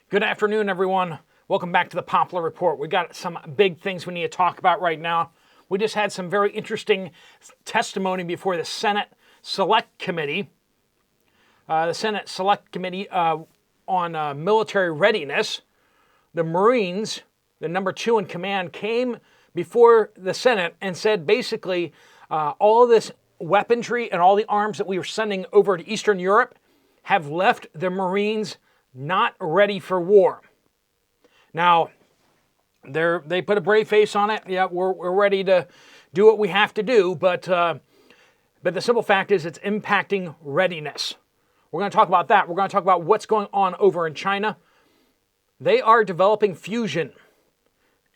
Good afternoon, everyone. Welcome back to the Poplar Report. We got some big things we need to talk about right now. We just had some very interesting testimony before the Senate Select Committee. The Senate Select Committee on Military Readiness. The Marines, the number 2 in command, came before the Senate and said basically all of this weaponry and all the arms that we were sending over to Eastern Europe have left the Marines not ready for war. Now, they put a brave face on it. Yeah, we're ready to do what we have to do, but the simple fact is it's impacting readiness. We're going to talk about that. We're going to talk about what's going on over in China. They are developing fusion,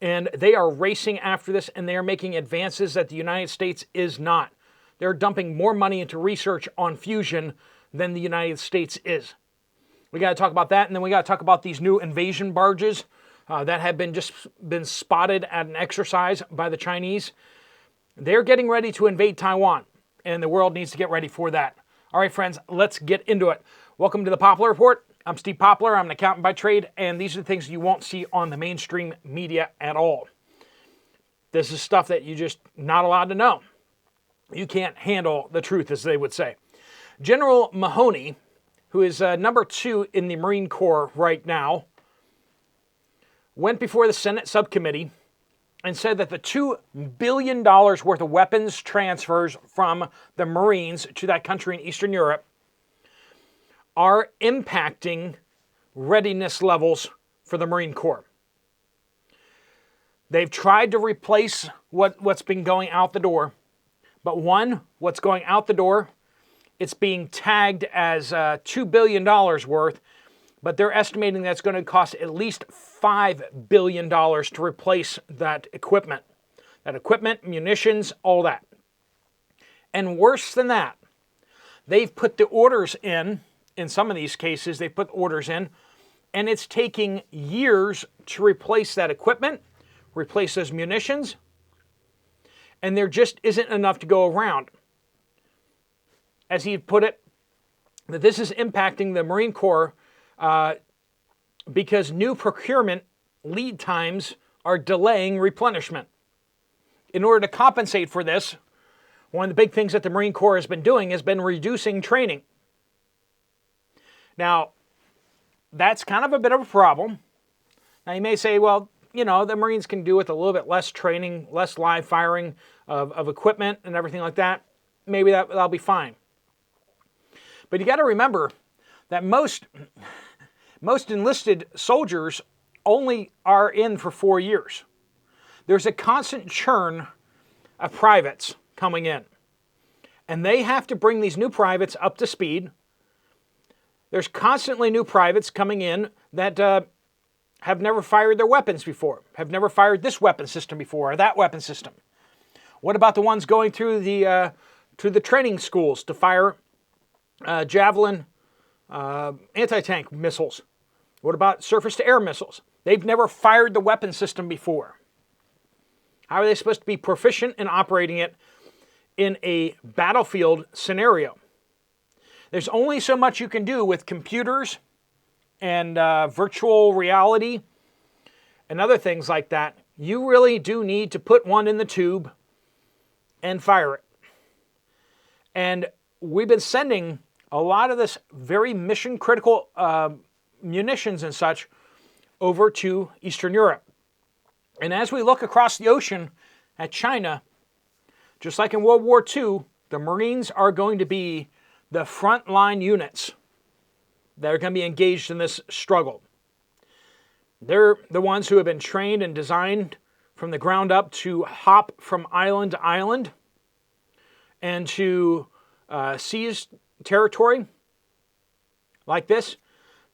and they are racing after this, and they are making advances that the United States is not. They're dumping more money into research on fusion than the United States is. We got to talk about that, and then we got to talk about these new invasion barges that have been spotted at an exercise by the Chinese. They're getting ready to invade Taiwan, and the world needs to get ready for that. All right, friends, let's get into it. Welcome to the Poplar Report. I'm Steve Poplar. I'm an accountant by trade, and these are the things you won't see on the mainstream media at all. This is stuff that you're just not allowed to know. You can't handle the truth, as they would say. General Mahoney, who is number 2 in the Marine Corps right now, went before the Senate subcommittee and said that the $2 billion worth of weapons transfers from the Marines to that country in Eastern Europe are impacting readiness levels for the Marine Corps. They've tried to replace what's been going out the door, but what's going out the door, it's being tagged as $2 billion worth, but they're estimating that's going to cost at least $5 billion to replace that equipment. Munitions, all that. And worse than that, they've put the orders in some of these cases, they put orders in, and it's taking years to replace that equipment, replace those munitions, and there just isn't enough to go around. As he put it, that this is impacting the Marine Corps because new procurement lead times are delaying replenishment. In order to compensate for this, one of the big things that the Marine Corps has been doing has been reducing training. Now, that's kind of a bit of a problem. Now, you may say, well, the Marines can do with a little bit less training, less live firing of equipment and everything like that. Maybe that'll be fine. But you got to remember that most enlisted soldiers only are in for 4 years. There's a constant churn of privates coming in. And they have to bring these new privates up to speed. There's constantly new privates coming in that have never fired their weapons before, have never fired this weapon system before or that weapon system. What about the ones going through the training schools to fire Javelin anti-tank missiles? What about surface-to-air missiles? They've never fired the weapon system before. How are they supposed to be proficient in operating it in a battlefield scenario? There's only so much you can do with computers and virtual reality and other things like that. You really do need to put one in the tube and fire it. And we've been sending a lot of this very mission-critical munitions and such over to Eastern Europe. And as we look across the ocean at China, just like in World War II, the Marines are going to be the frontline units that are going to be engaged in this struggle. They're the ones who have been trained and designed from the ground up to hop from island to island and to seize territory like this.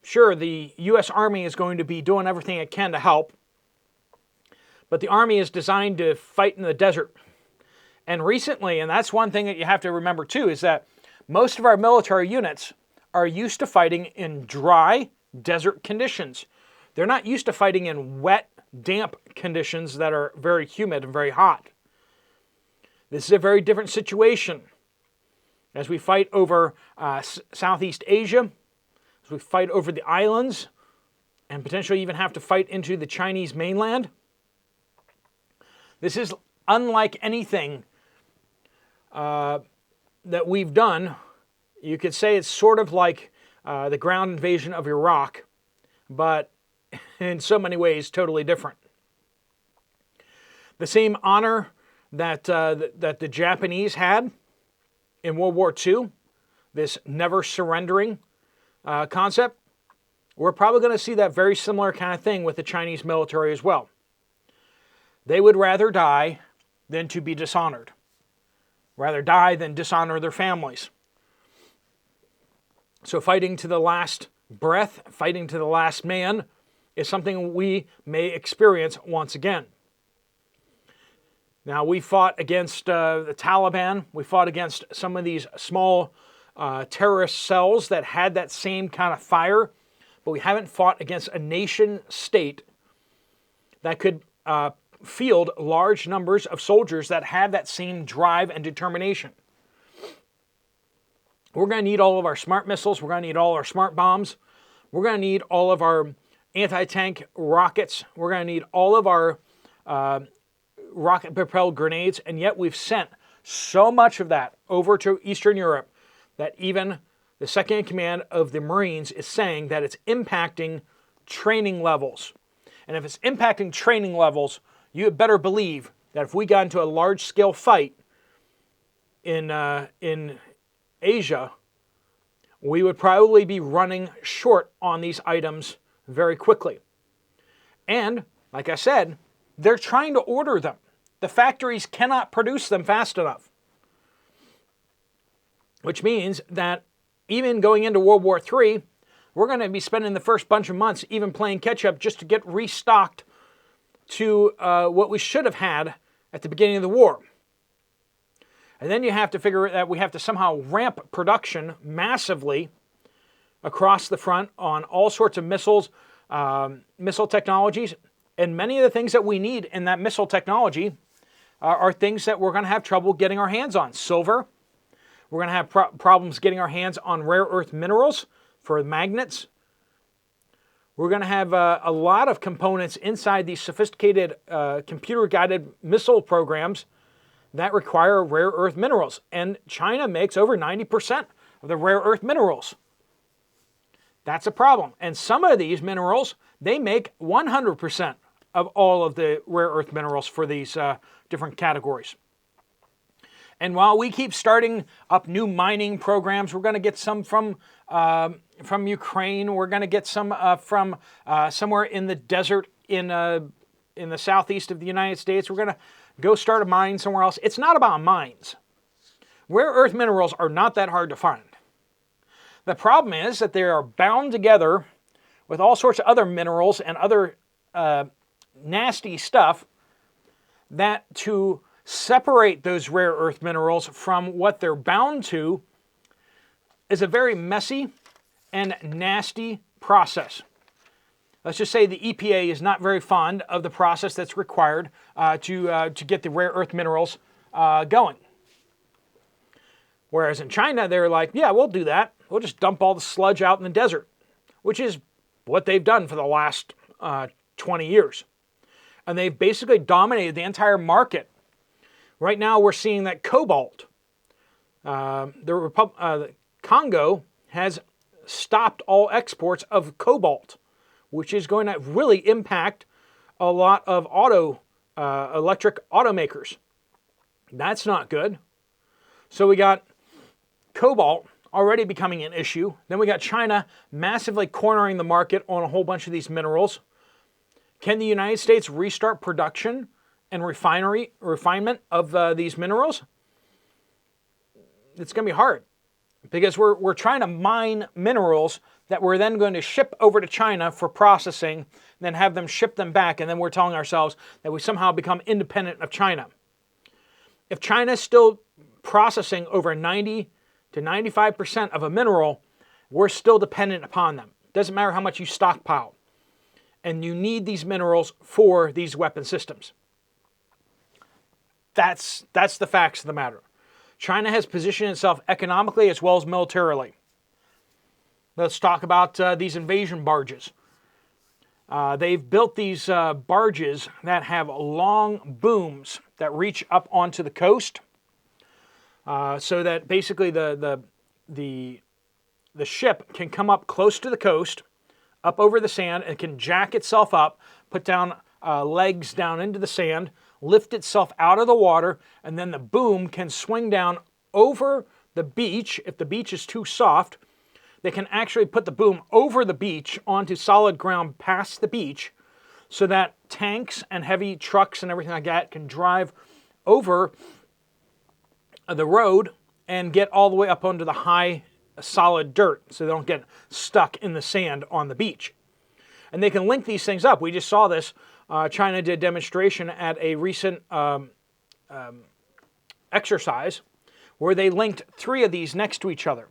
Sure, the U.S. Army is going to be doing everything it can to help, but the Army is designed to fight in the desert. And recently, and that's one thing that you have to remember too, is that most of our military units are used to fighting in dry desert conditions. They're not used to fighting in wet, damp conditions that are very humid and very hot. This is a very different situation. As we fight over Southeast Asia, as we fight over the islands and potentially even have to fight into the Chinese mainland. This is unlike anything that we've done. You could say it's sort of like the ground invasion of Iraq, but in so many ways totally different. The same honor that the Japanese had in World War II, this never surrendering concept, we're probably going to see that very similar kind of thing with the Chinese military as well. They would rather die than to be dishonored. Rather die than dishonor their families. So fighting to the last breath, fighting to the last man, is something we may experience once again. Now, we fought against the Taliban. We fought against some of these small terrorist cells that had that same kind of fire, but we haven't fought against a nation state that could field large numbers of soldiers that have that same drive and determination. We're going to need all of our smart missiles. We're going to need all our smart bombs. We're going to need all of our anti-tank rockets. We're going to need all of our rocket-propelled grenades. And yet we've sent so much of that over to Eastern Europe that even the second in command of the Marines is saying that it's impacting training levels. And if it's impacting training levels, you had better believe that if we got into a large-scale fight in Asia, we would probably be running short on these items very quickly. And, like I said, they're trying to order them. The factories cannot produce them fast enough. Which means that even going into World War III, we're going to be spending the first bunch of months even playing catch-up just to get restocked to what we should have had at the beginning of the war. And then you have to figure that we have to somehow ramp production massively across the front on all sorts of missiles, missile technologies. And many of the things that we need in that missile technology are things that we're going to have trouble getting our hands on. Silver. We're going to have problems getting our hands on rare earth minerals for magnets. We're going to have a lot of components inside these sophisticated computer-guided missile programs that require rare earth minerals. And China makes over 90% of the rare earth minerals. That's a problem. And some of these minerals, they make 100% of all of the rare earth minerals for these different categories. And while we keep starting up new mining programs, we're going to get some from Ukraine. We're going to get some from somewhere in the desert in the southeast of the United States. We're going to go start a mine somewhere else. It's not about mines. Rare earth minerals are not that hard to find. The problem is that they are bound together with all sorts of other minerals and other nasty stuff that to separate those rare earth minerals from what they're bound to is a very messy and nasty process. Let's just say the EPA is not very fond of the process that's required to get the rare earth minerals going. Whereas in China, they're like, yeah, we'll do that. We'll just dump all the sludge out in the desert, which is what they've done for the last 20 years. And they've basically dominated the entire market. Right now, we're seeing that cobalt, the Congo has stopped all exports of cobalt, which is going to really impact a lot of electric automakers. That's not good. So we got cobalt already becoming an issue. Then we got China massively cornering the market on a whole bunch of these minerals. Can the United States restart production and refinement of these minerals? It's going to be hard because we're trying to mine minerals that we're then going to ship over to China for processing, then have them ship them back, and then we're telling ourselves that we somehow become independent of China. If China's still processing over 90 to 95% of a mineral, we're still dependent upon them. Doesn't matter how much you stockpile. And you need these minerals for these weapon systems. That's the facts of the matter. China has positioned itself economically as well as militarily. Let's talk about these invasion barges. They've built these barges that have long booms that reach up onto the coast, so that basically the ship can come up close to the coast, up over the sand, and can jack itself up, put down legs down into the sand, lift itself out of the water, and then the boom can swing down over the beach. If the beach is too soft, they can actually put the boom over the beach onto solid ground past the beach, so that tanks and heavy trucks and everything like that can drive over the road and get all the way up onto the high solid dirt, so they don't get stuck in the sand on the beach. And they can link these things up. We just saw this. China did a demonstration at a recent exercise where they linked 3 of these next to each other.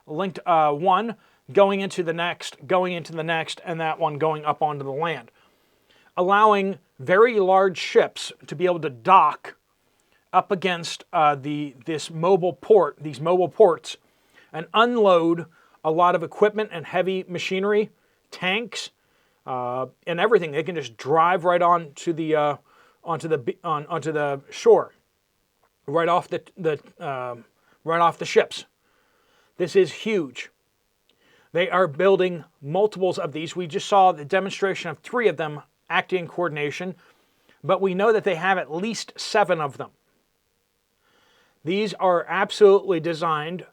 Linked one going into the next, and that one going up onto the land, allowing very large ships to be able to dock up against these mobile ports, and unload a lot of equipment and heavy machinery, tanks, and everything. They can just drive right onto the shore, right off the ships. This is huge. They are building multiples of these. We just saw the demonstration of 3 of them acting in coordination, but we know that they have at least 7 of them. These are absolutely designed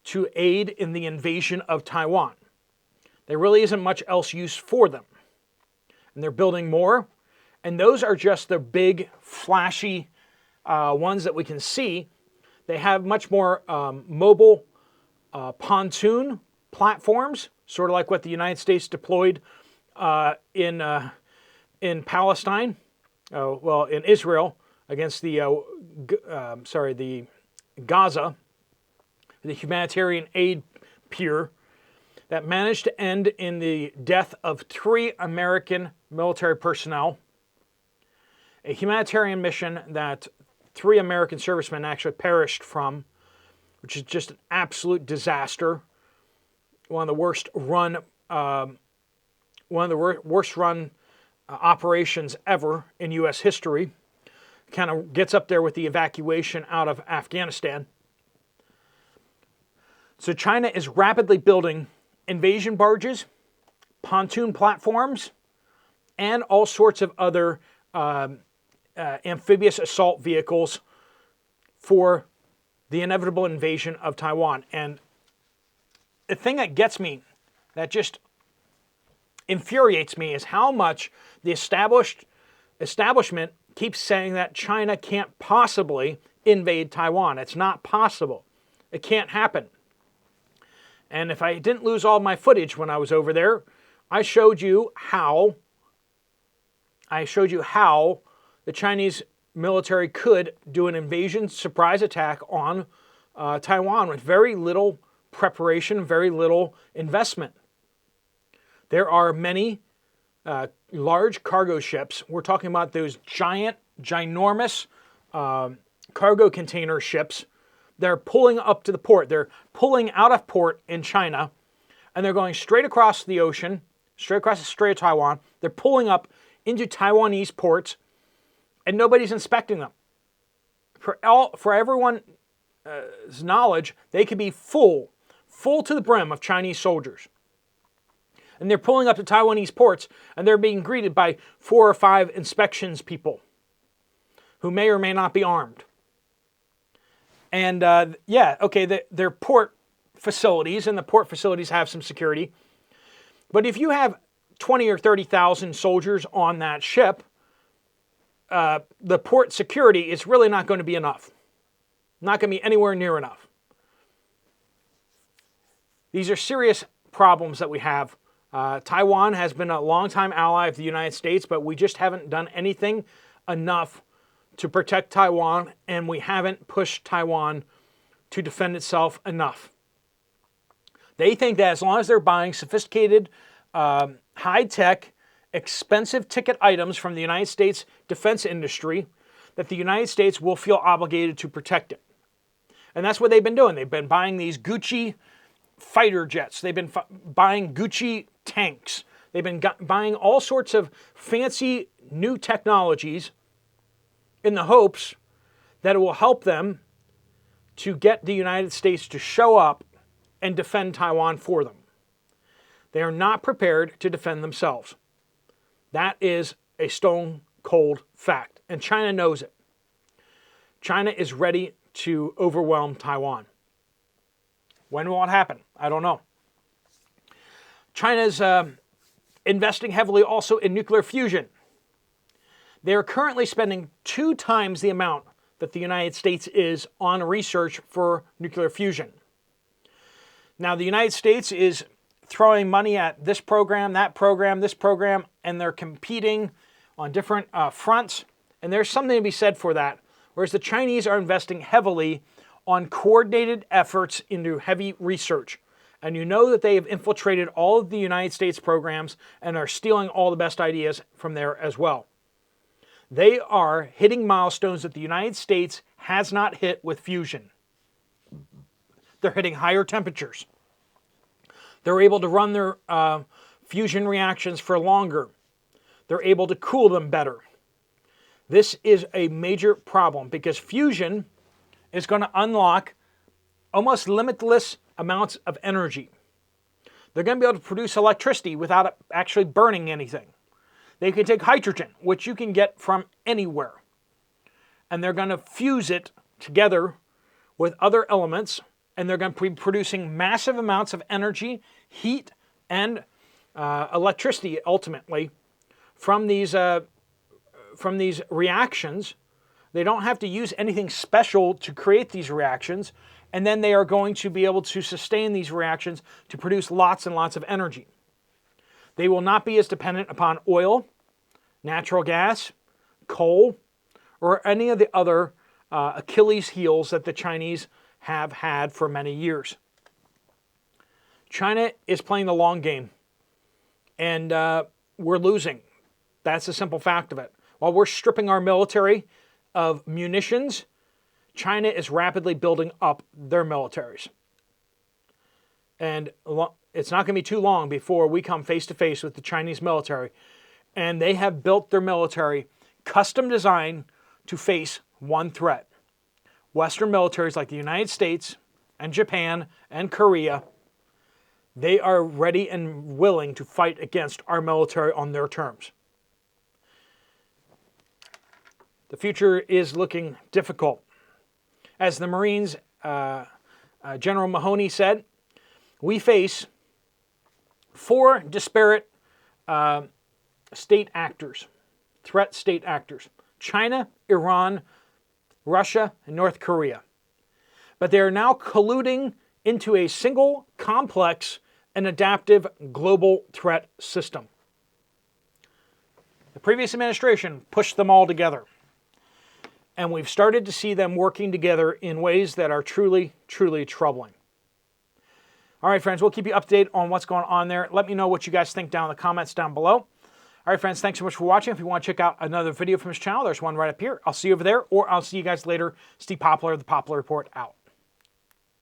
to aid in the invasion of Taiwan. There really isn't much else use for them. And they're building more, and those are just the big, flashy ones that we can see. They have much more mobile pontoon platforms, sort of like what the United States deployed in Palestine, in Israel against the Gaza, the humanitarian aid pier that managed to end in the death of 3 American military personnel. A humanitarian mission that 3 American servicemen actually perished from, which is just an absolute disaster. One of the worst run operations ever in U.S. history. Kind of gets up there with the evacuation out of Afghanistan. So China is rapidly building invasion barges, pontoon platforms, and all sorts of other amphibious assault vehicles for the inevitable invasion of Taiwan. And the thing that gets me, that just infuriates me, is how much the establishment keeps saying that China can't possibly invade Taiwan. It's not possible. It can't happen. And if I didn't lose all my footage when I was over there, I showed you how the Chinese military could do an invasion surprise attack on Taiwan with very little preparation, very little investment. There are many large cargo ships. We're talking about those ginormous cargo container ships. They're pulling up to the port. They're pulling out of port in China, and they're going straight across the ocean, straight across the Strait of Taiwan. They're pulling up into Taiwanese ports, and nobody's inspecting them. For everyone's knowledge, they could be full to the brim of Chinese soldiers. And they're pulling up to Taiwanese ports, and they're being greeted by 4 or 5 inspections people who may or may not be armed. And their port facilities, and the port facilities have some security. But if you have 20 or 30,000 soldiers on that ship, the port security is really not going to be enough. Not going to be anywhere near enough. These are serious problems that we have. Taiwan has been a longtime ally of the United States, but we just haven't done anything enough to protect Taiwan, and we haven't pushed Taiwan to defend itself enough. They think that as long as they're buying sophisticated, high-tech, expensive ticket items from the United States defense industry, that the United States will feel obligated to protect it. And that's what they've been doing. They've been buying these Gucci fighter jets. They've been buying Gucci tanks. They've been buying all sorts of fancy new technologies in the hopes that it will help them to get the United States to show up and defend Taiwan for them. They are not prepared to defend themselves. That is a stone cold fact, and China knows it. China is ready to overwhelm Taiwan. When will it happen? I don't know. China's investing heavily also in nuclear fusion. They are currently spending 2 times the amount that the United States is on research for nuclear fusion. Now, the United States is throwing money at this program, that program, this program, and they're competing on different fronts, and there's something to be said for that, whereas the Chinese are investing heavily on coordinated efforts into heavy research. And you know that they have infiltrated all of the United States programs and are stealing all the best ideas from there as well. They are hitting milestones that the United States has not hit with fusion. They're hitting higher temperatures. They're able to run their fusion reactions for longer. They're able to cool them better. This is a major problem because fusion is going to unlock almost limitless amounts of energy. They're going to be able to produce electricity without actually burning anything. They can take hydrogen, which you can get from anywhere, and they're going to fuse it together with other elements, and they're going to be producing massive amounts of energy, heat, and electricity ultimately from these reactions. They don't have to use anything special to create these reactions, and then they are going to be able to sustain these reactions to produce lots and lots of energy. They will not be as dependent upon oil, natural gas, coal, or any of the other Achilles heels that the Chinese have had for many years. China is playing the long game, and we're losing. That's the simple fact of it. While we're stripping our military of munitions, China is rapidly building up their militaries. And it's not going to be too long before we come face to face with the Chinese military. And they have built their military custom designed to face one threat. Western militaries like the United States and Japan and Korea, they are ready and willing to fight against our military on their terms. The future is looking difficult. As the Marines, General Mahoney said, we face 4 disparate state actors, threat state actors: China, Iran, Russia, and North Korea. But they are now colluding into a single, complex, and adaptive global threat system. The previous administration pushed them all together. And we've started to see them working together in ways that are truly, truly troubling. All right, friends, we'll keep you updated on what's going on there. Let me know what you guys think down in the comments down below. All right, friends, thanks so much for watching. If you want to check out another video from this channel, there's one right up here. I'll see you over there, or I'll see you guys later. Steve Poplar, The Poplar Report, out.